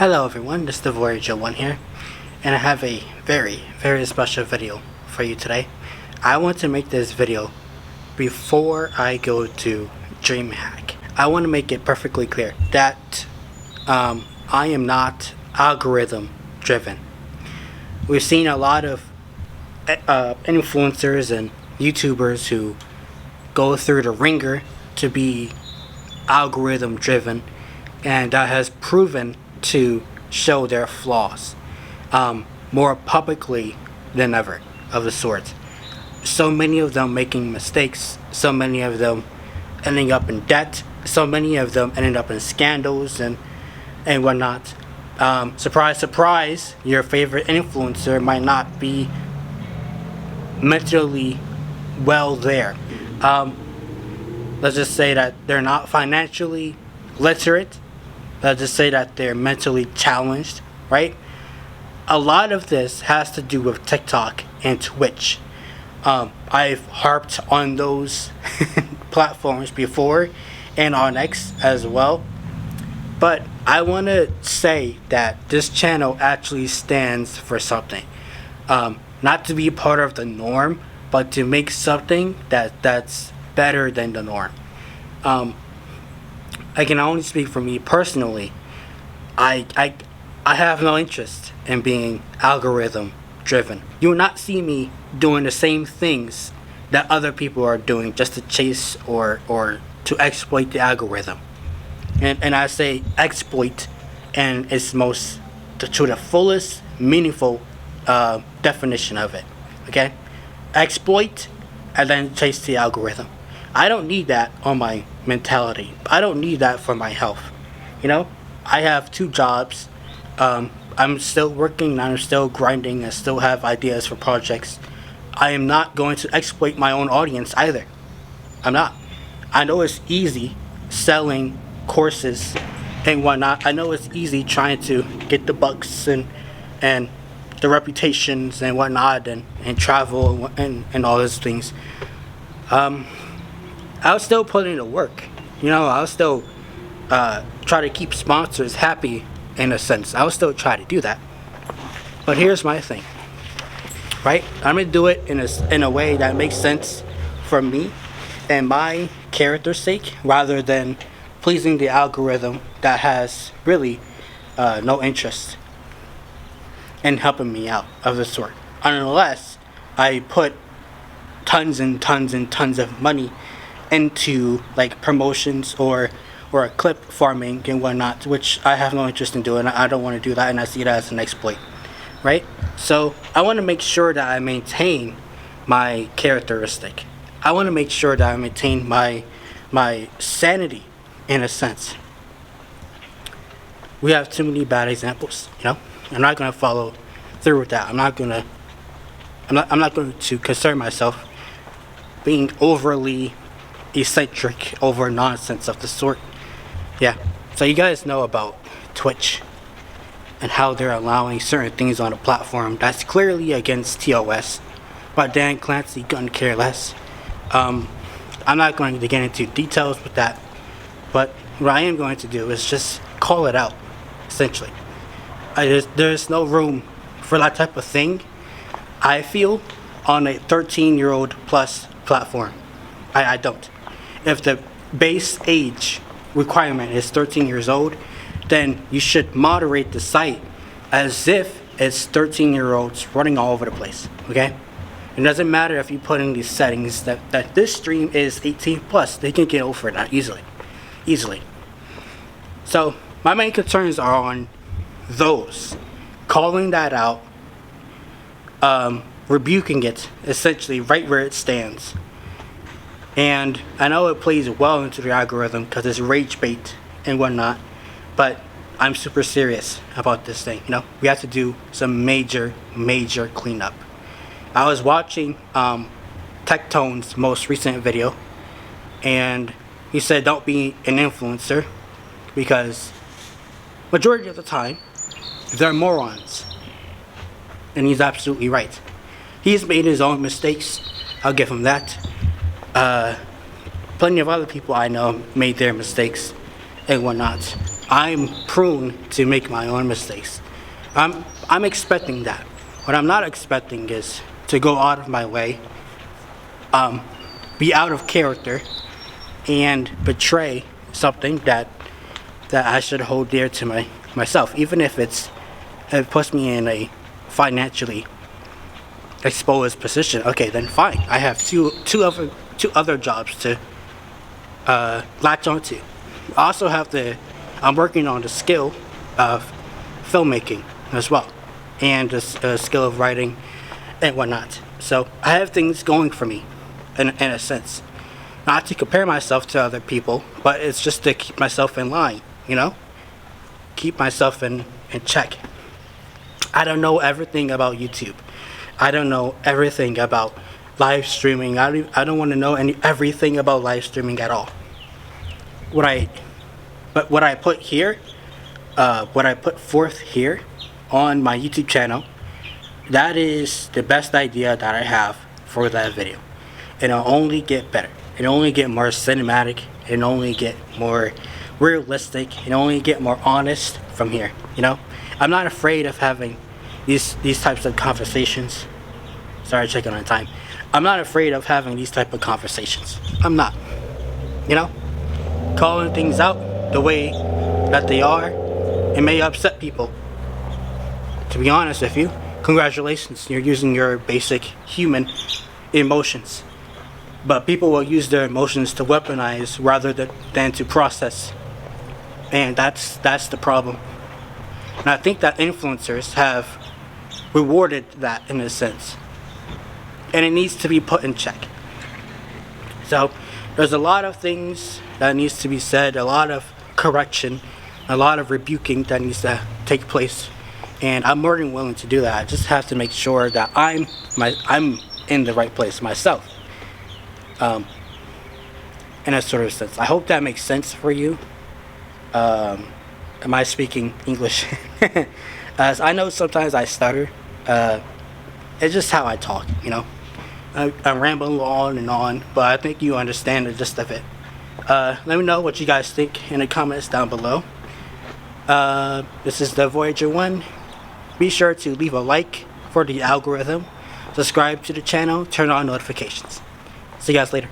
Hello everyone, this is the Voyager 1 here, and I have a very special video for you today. I want to make this video before I go to DreamHack. I want to make it perfectly clear that I am not algorithm driven. We've seen a lot of influencers and YouTubers who go through the ringer to be algorithm driven, and that has proven to show their flaws more publicly than ever of the sort. So many of them making mistakes, so many of them ending up in debt, so many of them ending up in scandals and whatnot. Surprise, surprise, your favorite influencer might not be mentally well there. Let's just say that they're not financially literate. Let's just say that they're mentally challenged, right? A lot of this has to do with TikTok and Twitch. I've harped on those platforms before and on X as well. But I want to say that this channel actually stands for something. Not to be part of the norm, but to make something that's better than the norm. I can only speak for me personally. I have no interest in being algorithm driven. You will not see me doing the same things that other people are doing just to chase or to exploit the algorithm. And I say exploit and its most to the fullest meaningful definition of it. Okay? Exploit and then chase the algorithm. I don't need that on my mentality. I don't need that for my health. You know, I have 2 jobs. I'm still working, I'm still grinding, I still have ideas for projects. I am not going to exploit my own audience either. I'm not. I know it's easy selling courses and whatnot. I know it's easy trying to get the bucks and the reputations and whatnot and travel and all those things. I'll still put in the work. You know, I'll still try to keep sponsors happy in a sense. I'll still try to do that. But here's my thing, right? I'm gonna do it in a way that makes sense for me and my character's sake, rather than pleasing the algorithm that has really no interest in helping me out of the sort, unless I put tons and tons and tons of money into like promotions or clip farming and whatnot, which I have no interest in doing. I don't want to do that, and I see that as an exploit, right? So I want to make sure that I maintain my characteristic. I want to make sure that I maintain my sanity in a sense. We have too many bad examples, you know. I'm not going to follow through with that. I'm not going to concern myself being overly eccentric over nonsense of the sort. Yeah, so you guys know about Twitch and how they're allowing certain things on a platform that's clearly against TOS, but Dan Clancy couldn't care less. I'm not going to get into details with that, but what I am going to do is just call it out, essentially. There's no room for that type of thing, I feel, on a 13-year-old plus platform. I don't. If the base age requirement is 13 years old, then you should moderate the site as if it's 13-year-olds running all over the place, okay? It doesn't matter if you put in these settings that this stream is 18 plus. They can get over that easily. So my main concerns are on those, calling that out, rebuking it essentially right where it stands. And I know it plays well into the algorithm because it's rage bait and whatnot, but I'm super serious about this thing. You know, we have to do some major cleanup. I was watching Tectone's most recent video, and he said don't be an influencer because majority of the time they're morons, and he's absolutely right. He's made his own mistakes, I'll give him that. Plenty of other people I know made their mistakes and whatnot. I'm prone to make my own mistakes. I'm expecting that. What I'm not expecting is to go out of my way, be out of character, and betray something that I should hold dear to myself, even if it puts me in a financially exposed position. Okay, then fine. I have two other jobs to latch onto. I also I'm working on the skill of filmmaking as well, and the skill of writing and whatnot. So I have things going for me, in a sense. Not to compare myself to other people, but it's just to keep myself in line, keep myself in check. I don't know everything about YouTube. I don't know everything about live streaming. I don't want to know everything about live streaming at all. What I put here, what I put forth here on my YouTube channel, that is the best idea that I have for that video. It'll only get better. It'll only get more cinematic. It'll only get more realistic. It'll only get more honest from here. I'm not afraid of having these types of conversations. Sorry, checking on time. I'm not afraid of having these type of conversations. I'm not. Calling things out the way that they are, it may upset people. To be honest with you, congratulations, you're using your basic human emotions. But people will use their emotions to weaponize rather than to process. And that's the problem. And I think that influencers have rewarded that in a sense. And it needs to be put in check. So there's a lot of things that needs to be said, a lot of correction, a lot of rebuking that needs to take place. And I'm more than willing to do that. I just have to make sure that I'm in the right place myself. In a sort of sense. I hope that makes sense for you. Am I speaking English? As I know sometimes I stutter. It's just how I talk, I'm rambling on, but I think you understand the gist of it. Let me know what you guys think in the comments down below. This is the Voyager 1. Be sure to leave a like for the algorithm, subscribe to the channel, turn on notifications. See you guys later.